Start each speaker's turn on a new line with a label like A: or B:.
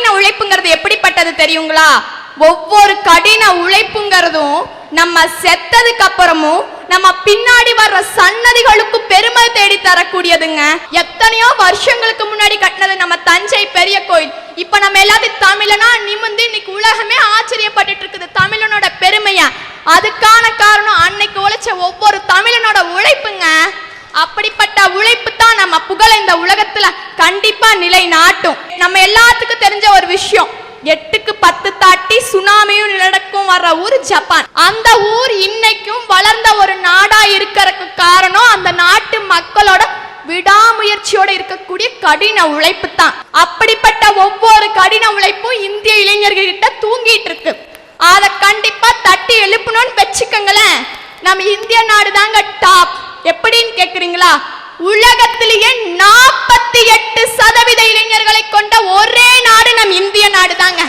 A: கடின உழைப்புங்கிறது எப்படிப்பட்டது தெரியுங்களா? ஒவ்வொரு கடின உழைப்புங்கிறதும் நம்ம செத்ததுக்கு அப்புறமும் நம்ம பின்னாடி வர்ற சன்னதிகளுக்கு பெருமை தேடி தரக்கூடியதுங்க. எத்தனையோ வருஷங்களுக்கு முன்னாடி கட்டினது நம்ம தஞ்சை பெரிய கோயில். இப்ப நம்ம எல்லாத்தையும் தமிழனா நிமிந்து இன்னைக்கு உலகமே ஆச்சரியப்பட்டு இருக்குது தமிழனோட பெருமைய. அதுக்கான காரணம் அன்னைக்கு உழைச்ச ஒவ்வொரு தமிழனோட உழைப்புங்க. அப்படிப்பட்ட உழைப்பு தான் நம்ம புகழ இந்த உலகத்துல கண்டிப்பா நிலை நாட்டும். நம்ம எல்லாத்துக்கும் தெரிஞ்ச ஒரு விஷயம், 8க்கு 10 தாட்டி சுனாமியும் நடக்கும் வர்ற ஊர் ஜப்பான். அந்த ஊர் இன்னைக்கும் வளர்ந்த ஒரு நாடா இருக்கிறதுக்கு காரணம் அந்த நாட்டு மக்களோட விடாமுயற்சியோட இருக்கக்கூடிய கடின உழைப்பு தான். அப்படிப்பட்ட ஒவ்வொரு கடின உழைப்பும் இந்திய இளைஞர்கிட்ட தூங்கிட்டு இருக்கு. அதை கண்டிப்பா தட்டி எழுப்பணும்னு வச்சுக்கோங்களேன். நம்ம இந்திய நாடு தாங்க டாப். எப்படின்னு கேக்குறீங்களா? உலகத்திலேயே 48% இளைஞர்களை கொண்ட ஒரே நாடு நம் இந்திய நாடு தாங்க.